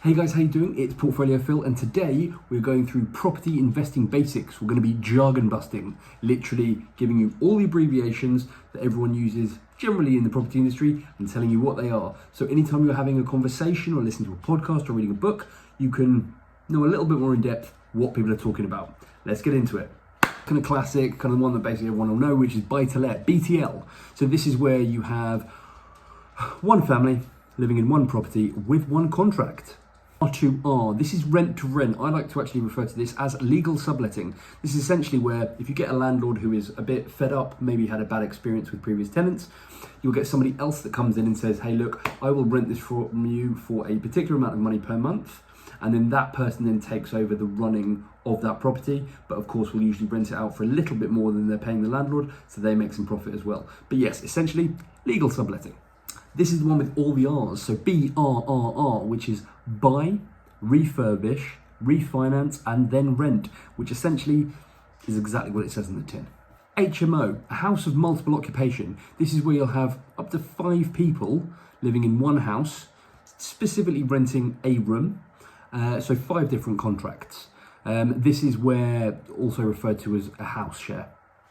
Hey guys, how you doing? It's Portfolio Phil, and today we're going through property investing basics. We're going to be jargon busting, literally giving you all the abbreviations that everyone uses generally in the property industry and telling you what they are. So anytime you're having a conversation or listening to a podcast or reading a book, you can know a little bit more in depth what people are talking about. Let's get into it. Kind of classic, kind of one that basically everyone will know, which is buy to let, BTL. So this is where you have one family living in one property with one contract. R2R, this is rent to rent. I like to actually refer to this as legal subletting. This is essentially where if you get a landlord who is a bit fed up, maybe had a bad experience with previous tenants, you'll get somebody else that comes in and says, hey look, I will rent this from you for a particular amount of money per month. And then that person then takes over the running of that property. But of course, we'll usually rent it out for a little bit more than they're paying the landlord, so they make some profit as well. But yes, essentially legal subletting. This is the one with all the R's, so BRRR, which is buy, refurbish, refinance, and then rent, which essentially is exactly what it says in the tin. HMO, a house of multiple occupation. This is where you'll have up to 5 people living in one house, specifically renting a room, so 5 different contracts. This is where also referred to as a house share.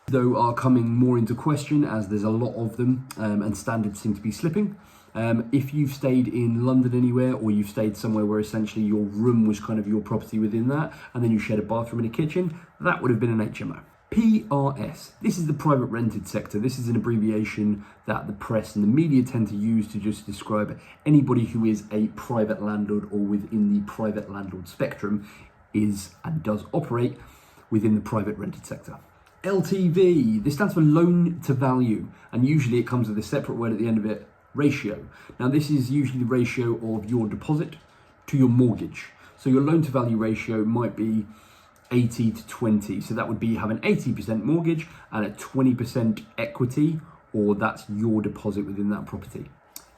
Though are coming more into question as there's a lot of them and standards seem to be slipping. If you've stayed in London anywhere, or you've stayed somewhere where essentially your room was kind of your property within that, and then you shared a bathroom and a kitchen, that would have been an HMO. PRS, this is the private rented sector. This is an abbreviation that the press and the media tend to use to just describe anybody who is a private landlord or within the private landlord spectrum is and does operate within the private rented sector. LTV, this stands for loan to value, and usually it comes with a separate word at the end of it, ratio. Now this is usually the ratio of your deposit to your mortgage. So your loan to value ratio might be 80 to 20. So that would be have an 80% mortgage and a 20% equity, or that's your deposit within that property.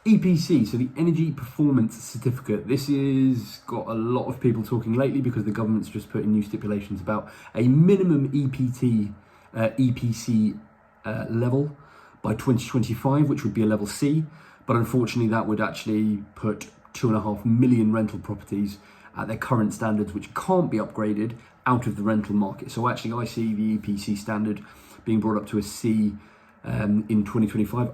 EPC, so the Energy Performance Certificate. This is got a lot of people talking lately because the government's just put in new stipulations about a minimum EPC level by 2025, which would be a level C. But unfortunately, that would actually put 2.5 million rental properties at their current standards, which can't be upgraded, out of the rental market. So actually, I see the EPC standard being brought up to a C in 2025.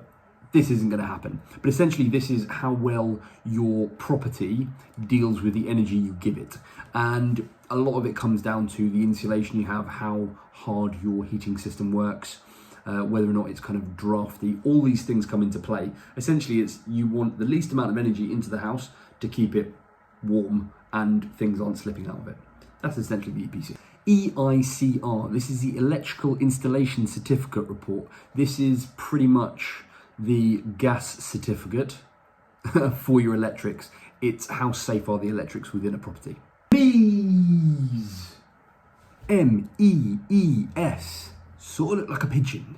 This isn't going to happen. But essentially, this is how well your property deals with the energy you give it. And a lot of it comes down to the insulation you have, how hard your heating system works, whether or not it's kind of drafty. All these things come into play. Essentially, it's you want the least amount of energy into the house to keep it warm and things aren't slipping out of it. That's essentially the EPC. EICR, this is the Electrical Installation Certificate Report. This is pretty much the gas certificate for your electrics. It's how safe are the electrics within a property. MEES, MEES, sort of look like a pigeon.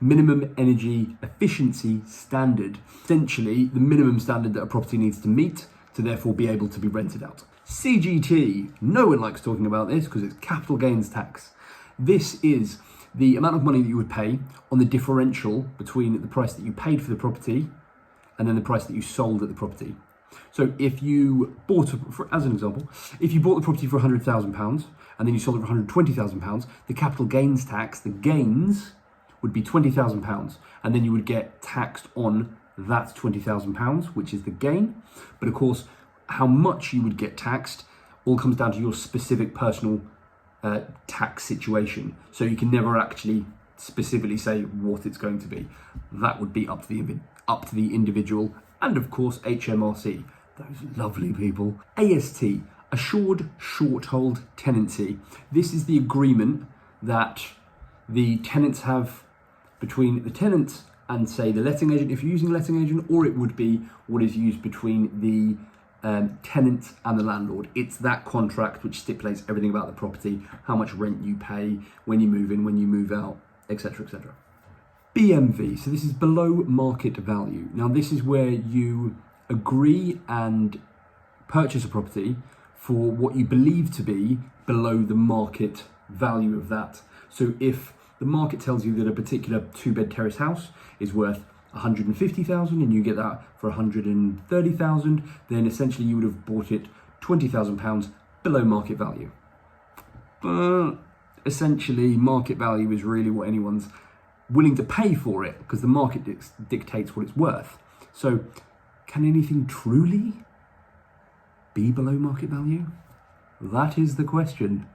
Minimum Energy Efficiency Standard. Essentially, the minimum standard that a property needs to meet to therefore be able to be rented out. CGT, no one likes talking about this because it's capital gains tax. This is the amount of money that you would pay on the differential between the price that you paid for the property and then the price that you sold at the property. So if you bought, as an example, if you bought the property for £100,000 and then you sold it for £120,000, the capital gains tax, the gains, would be £20,000, and then you would get taxed on that £20,000, which is the gain. But of course, how much you would get taxed all comes down to your specific personal tax situation. So you can never actually specifically say what it's going to be. That would be up to the individual, and of course HMRC, those lovely people. AST, Assured Short Hold Tenancy. This is the agreement that the tenants have between the tenant and say the letting agent, if you're using a letting agent, or it would be what is used between the tenant and the landlord. It's that contract which stipulates everything about the property, how much rent you pay, when you move in, when you move out, etc., etc. BMV, so this is below market value. Now this is where you agree and purchase a property for what you believe to be below the market value of that. So if the market tells you that a particular 2-bed terrace house is worth 150,000 and you get that for 130,000, then essentially you would have bought it £20,000 below market value. But essentially, market value is really what anyone's willing to pay for it because the market dictates what it's worth. So can anything truly be below market value? That is the question.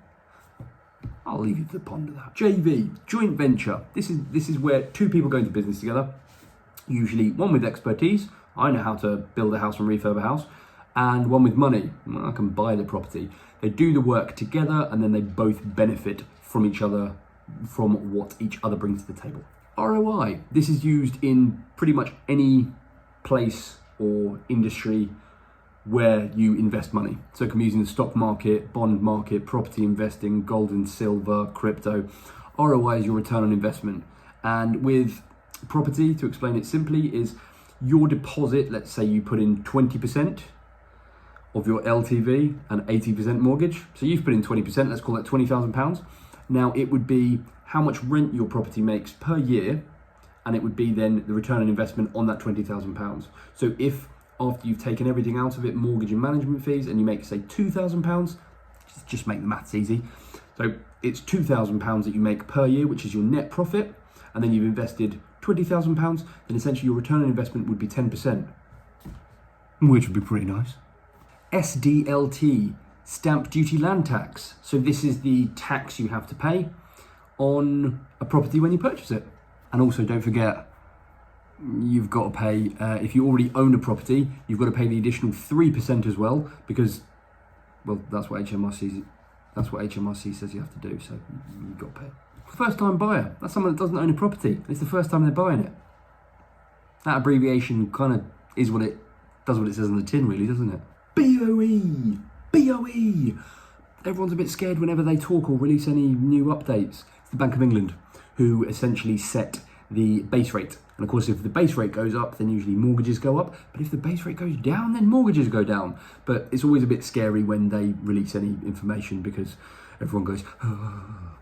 I'll leave you to ponder that. JV, joint venture. This is where two people go into business together, usually one with expertise, I know how to build a house and refurb a house, and one with money, I can buy the property. They do the work together and then they both benefit from each other, from what each other brings to the table. ROI, this is used in pretty much any place or industry where you invest money. So it can be used in the stock market, bond market, property investing, gold and silver, crypto. ROI is your return on investment. And with property, to explain it simply, is your deposit. Let's say you put in 20% of your LTV and 80% mortgage. So you've put in 20%, let's call that £20,000. Now it would be how much rent your property makes per year, and it would be then the return on investment on that £20,000. So if after you've taken everything out of it, mortgage and management fees, and you make, say, £2,000, just make the maths easy. So it's £2,000 that you make per year, which is your net profit, and then you've invested £20,000, then essentially your return on investment would be 10%, which would be pretty nice. SDLT, stamp duty land tax. So this is the tax you have to pay on a property when you purchase it. And also don't forget, you've got to pay, if you already own a property, you've got to pay the additional 3% as well, because, well, that's what HMRC says you have to do, so you've got to pay. First time buyer, that's someone that doesn't own a property. It's the first time they're buying it. That abbreviation kind of is what it does, what it says on the tin, really, doesn't it? BOE, BOE. Everyone's a bit scared whenever they talk or release any new updates. It's the Bank of England who essentially set the base rate. And of course, if the base rate goes up, then usually mortgages go up. But if the base rate goes down, then mortgages go down. But it's always a bit scary when they release any information because everyone goes, oh.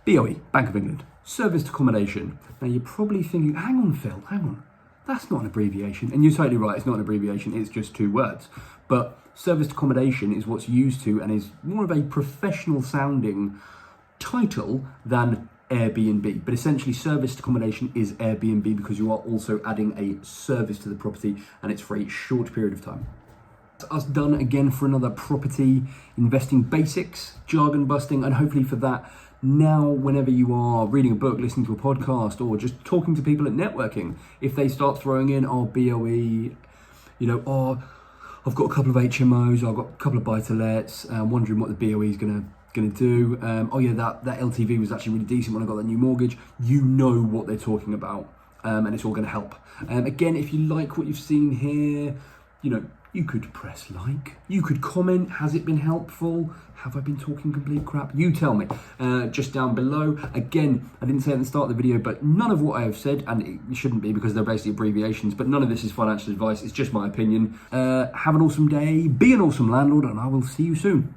BOE, Bank of England, serviced accommodation. Now you're probably thinking, hang on, Phil, hang on. That's not an abbreviation. And you're totally right, it's not an abbreviation, it's just two words. But serviced accommodation is what's used to and is more of a professional sounding title than Airbnb. But essentially serviced accommodation is Airbnb because you are also adding a service to the property and it's for a short period of time. That's us done again for another property investing basics, jargon busting, and hopefully for that, now whenever you are reading a book, listening to a podcast, or just talking to people at networking, if they start throwing in, oh, BOE, oh, I've got a couple of HMOs, I've got a couple of buy-to-lets, wondering what the BOE is going to do. Oh yeah, that LTV was actually really decent when I got that new mortgage. You know what they're talking about, and it's all going to help. Again, if you like what you've seen here, you could press like, you could comment, has it been helpful? Have I been talking complete crap? You tell me, just down below. Again, I didn't say at the start of the video, but none of what I have said, and it shouldn't be because they're basically abbreviations, but none of this is financial advice, it's just my opinion. Have an awesome day, be an awesome landlord, and I will see you soon.